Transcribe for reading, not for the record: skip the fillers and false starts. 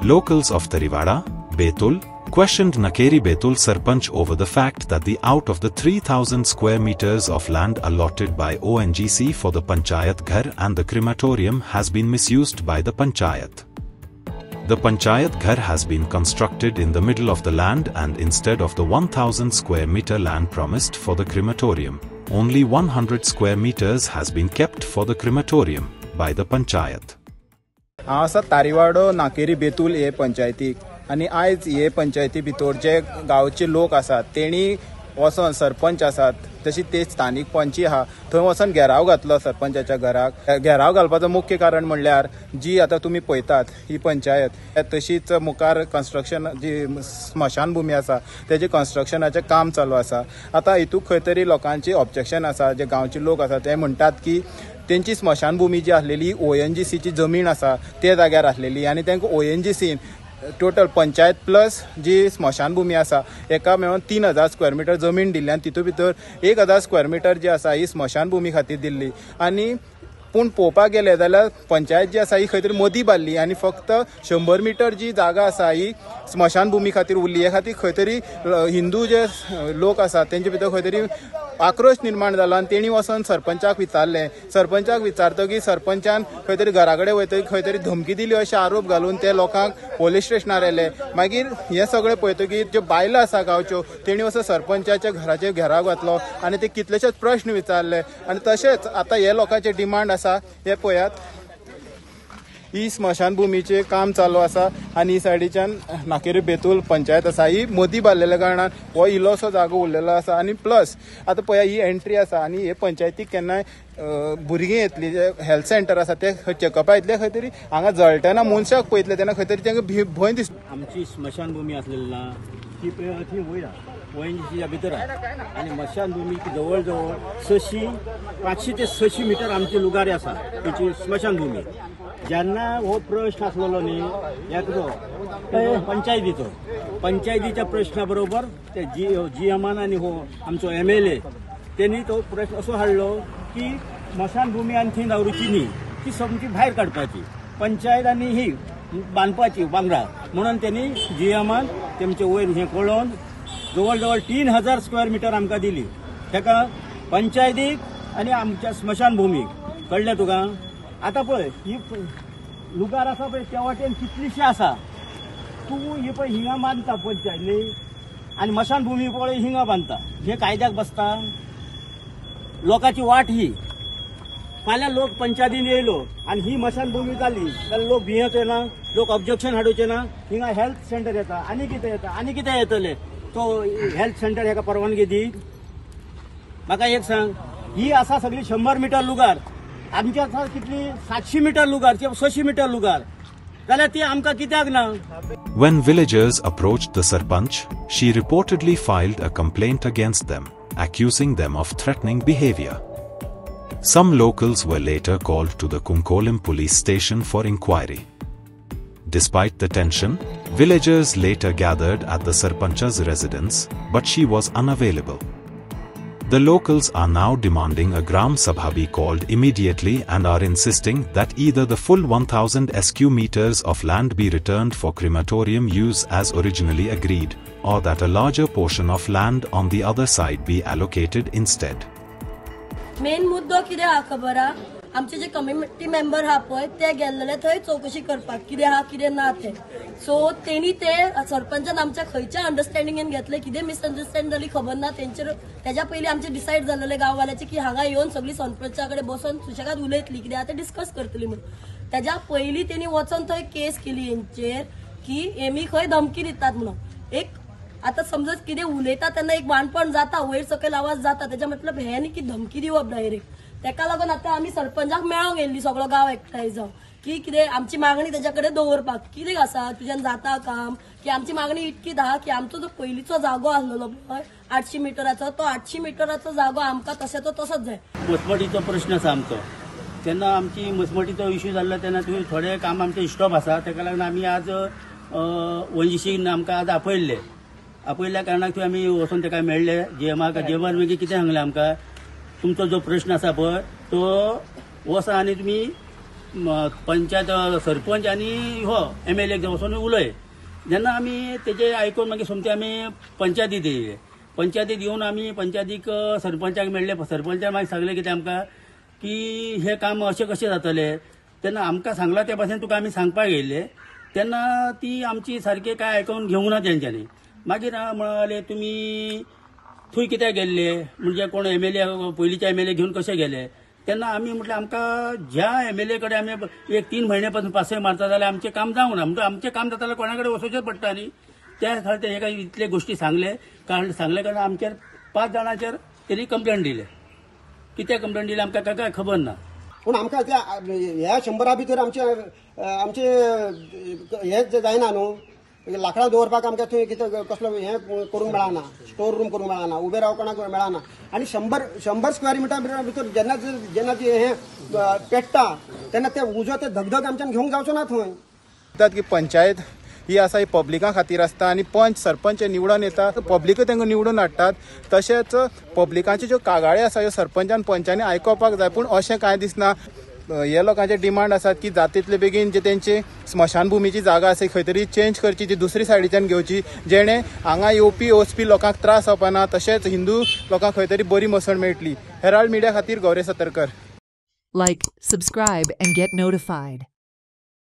Locals of Tariwada, Betul, questioned Nakeri Betul Sarpanch over the fact that the out of the 3,000 square meters of land allotted by ONGC for the Panchayat Ghar and the crematorium has been misused by the Panchayat. The Panchayat Ghar has been constructed in the middle of the land, and instead of the 1,000 square meter land promised for the crematorium, only 100 square meters has been kept for the crematorium by the Panchayat. हांव आसा तारीवाडो नाकेरी बेतूल हे पंचायतीक आनी आयज हे पंचायती भितर जे गांवचे लोक आसात तेणी वचोन सरपंच आसात तशी ते स्थानीक पंची आहा थंय वचोन घेराव घातलो सरपंचाच्या घराक. घेराव घालपाचो मुख्य कारण म्हणल्यार जी आतां तुमी पळयतात ही पंचायत तशीच मुखार कन्स्ट्रक्शन जी स्मशानभूमी आसा तेजे कन्स्ट्रक्शनाचें काम चालू आसा. आतां हितूक खंय तरी लोकांची ऑब्जेक्शन आसा, जे गांवचे लोक आसा ते म्हणटात की तेंची स्मशानभूमी जी आसलेली ONGCची जमीन आसा ते जाग्यार आसलेली आनी तांकां ONGCन टोटल पंचायत प्लस जी स्मशानभूमी आसा एका मेळून 3,000 स्क्वेअर मिटर जमीन दिल्ली आनी तितून भितर 1,000 स्क्वेअर मिटर जी आसा ही स्मशानभूमी खातीर दिल्ली. आनी पूण पळोवपाक गेले जाल्यार पंचायत जी आसा ही खंय तरी मदीं बांदली आनी फक्त 100 मिटर जी जागा आसा ही स्मशानभूमी खातीर उरली. हे खातीर खंय तरी हिंदू जे लोक आसा तेंचे भितर खंय तरी आक्रोश निर्माण जालो आनी तेणी वचोन सरपंचाक विचारलें. सरपंचाक विचारतकीर सरपंचान खंय तरी घरा कडेन वयतकीर खंय तरी धमकी दिली अशे आरोप घालून ते लोकांक पोलीस स्टेशनार येले. मागीर हे सगळें पळयतकीर ज्यो बायलां आसा गांवच्यो तेणी वचून सरपंचाच्या घराचेर घेराव घातलो आनी ते कितलेशेच प्रश्न विचारले. आनी तशेंच आतां हे लोकांचे डिमांड आसा हे पळयात, ही स्मशानभूमीचे काम चालू आसा आनी ही सायडीच्यान नाकेरी बेतूल पंचायत आसा ही मदीं बांदलेल्या कारणान हो इल्लोसो जागो उरलेलो आसा. आनी प्लस आतां पळया ही एंट्री आसा आनी हे पंचायतीक केन्नाय भुरगीं येतली जे हेल्थ सेंटर आसा ते चेकअपा येतले खंय तरी हांगा जळटना मनशाक पळयतले तेन्ना खंय तरी तांकां भंय दिसता. आमची स्मशानभूमी आसलेली ना ती वयर ONGCच्या भितर आनी स्मशानभूमी जवळ जवळ 500 ते 600 मिटर आमचे लुगारे आसा तेची स्मशानभूमी. जेन्ना हो प्रश्न आसलेलो न्ही एकदो पंचायतीच्या प्रश्ना बरोबर ते GM आनी हो आमचो MLA त्यांनी तो प्रश्न असो हाडलो की स्मशानभूमी आनी थंय दवरुची न्ही, ती सामकी भायर काडपाची, पंचायत आनी ही बांदपाची वांगडा म्हणून त्यांनी GMन तेमचे वयर हें कळोवन जवळ जवळ 3,000 स्क्वेअर मिटर आमकां दिली. ताका पंचायतीक आनी आमच्या स्मशानभूमीक कळ्ळें तुका. आतां पळय ही लुगार आसा पळय त्या वाटेन कितलीशी आसा, तूं ही पळय हिंगा बांदता पंचायत न्ही आनी स्मशानभूमी पळय हिंगा बांदता, हे कायद्याक बसता. लोकांची वाट ही फाल्यां लोक पंचायतीन येयलो आनी ही स्मशानभूमी जाली जाल्यार लोक भियेचे ना, लोक ऑब्जेक्शन हाडूचे ना. हिंगा हेल्थ सेंटर येता आनी कितें येतले, तो हेल्थ सेंटर हेका परवानगी दी. म्हाका एक सांग, ही आसा सगळी 100 मिटर लुगार, आमच्या आसा कितली 700 मिटर लुगार किंवा 600 मिटर लुगार, जाल्यार ती आमकां कित्याक ना. When villagers approached the Sarpanch, she reportedly filed a complaint against them, accusing them of threatening behavior. Some locals were later called to the Kunkolim police station for inquiry. Despite the tension, villagers later gathered at the Sarpanch's residence, but she was unavailable. The locals are now demanding a Gram Sabha be called immediately and are insisting that either the full 1,000 SQ meters of land be returned for crematorium use as originally agreed, or that a larger portion of land on the other side be allocated instead. Main मुद्दो कितें आहा खबर आहा, आमचे जे committee member आहा पळय ते गेल्ले थंय चौकशी करपाक कितें आहा कितें ना ते. सो तेणी ते सरपंचान आमच्या खंयच्या अंडरस्टँडिंगेन घेतले, कितें मिसअंडरस्टँड जाली खबर ना. तेच्या पयलीं आमचे डिसायड जाल्ले गांववाल्याचे की हांगा येवन सगळी सरपंचा कडेन बसून सुशेगाद उलयतली, कितें आहा तें डिस्कस करतली म्हणून. तेच्या पयलीं तेणी वचोन थंय केस केली हेंचेर की एमी खंय धमकी दितात म्हणून. एक आता समजा कितें उलयता तेन्ना एक वाणपण जाता, वयर सकयल आवाज जाता, तेच्या मतलब हे न्ही की धमकी दिवप डायरेक्ट. तेका लागून आतां आमी सरपंचाक मेळोंक गेल्ली सगळो गांव एकठांय जावन की कितें आमची मागणी तेच्या कडेन दवरपाक, कितें आसा तुज्यान जाता काम, की आमची मागणी इतकीच आहा की आमचो जो पयलींचो जागो आसलेलो पळय 800 मिटराचो, तो 800 मिटराचो जागो आमकां तसोचो तसोच जाय. मसमटीचो प्रश्न आसा आमचो. तेन्ना आमची मसमटीचो इश्यू जाल्लो तेन्ना तुवें थोडे काम आमचें स्टॉप आसा, तेका लागून आमी आज ONGCन आमकां आज आपयल्ल्या कारणाक थंय आमी वचून तेका मेळ्ळे GMाक. GMान मागीर कितें सांगलें आमकां, तुमचो जो प्रश्न आसा पळय तो वचा आनी तुमी पंचायत सरपंच आनी हो MLA वचून उलय. जेन्ना आमी तेजे आयकून मागीर सोमते आमी पंचायतीत येयले. पंचायतीत येवन आमी पंचायतीक सरपंचाक मेळ्ळे. सरपंचान मागीर सांगलें कितें आमकां की हे काम अशें कशें जातलें. तेन्ना आमकां सांगला त्या भाशेन तुका आमी सांगपाक येयले. तेन्ना ती आमची सारके काय आयकून घेवंक ना तेंच्यांनी. मागीर म्हणाले तुमी थंय कित्याक गेल्ले म्हणजे कोण MLA पयलींचे MLA घेवन कशे गेले. तेन्ना आमी म्हटलें आमकां ज्या MLA कडेन आमी एक 3 म्हयने पासून पासय मारता जाल्यार आमचें काम जावंक ना. म्हणजे आमचें काम जाता जाल्यार कोणा कडेन वचोवचें पडटा न्ही. त्या खातीर हेका इतले गोश्टी सांगले कारण आमचेर 5 जाणांचेर तेणी कंप्लेंट दिले. कित्याक कंप्लेंट दिली आमकां काय खबर ना. पूण आमकां ह्या 100 भितर आमचे हें जायना न्हू. लाकडां दवरपाक आमकां थंय कितें कसलो हें करूंक मेळना. स्टोर रूम करूंक मेळना. उबे रावपाक मेळना. आनी 100 स्क्वेअर मिटर भितर जेन्ना हें पेट्टा तेन्ना ते उजो ते धगधग आमच्यान घेवंक जावचो ना थंय. म्हणटात की पंचायत ही आसा ही पब्लिका खातीर आसता आनी पंच सरपंच निवडून येता पब्लिकूय तांकां निवडून हाडटात. तशेंच पब्लिकांच्यो ज्यो कागाळी आसा ह्यो सरपंचान पंचांनी आयकोपाक जाय. पूण अशें कांय दिसना. हे लोकांचे डिमांड आसात की जातले बेगीन जे तेंची स्मशानभुमीची जागा आसा खंय तरी चेंज करची, जी दुसरी सायडीच्यान घेवची, जेणे हांगा येवपी वचपी लोकांक त्रास जावपाना. तशेंच हिंदू लोकांक खंय तरी बरी मसण मेळटली. हेराल्ड मिडिया खातीर Gauri Satarkar. Like, subscribe and get notified.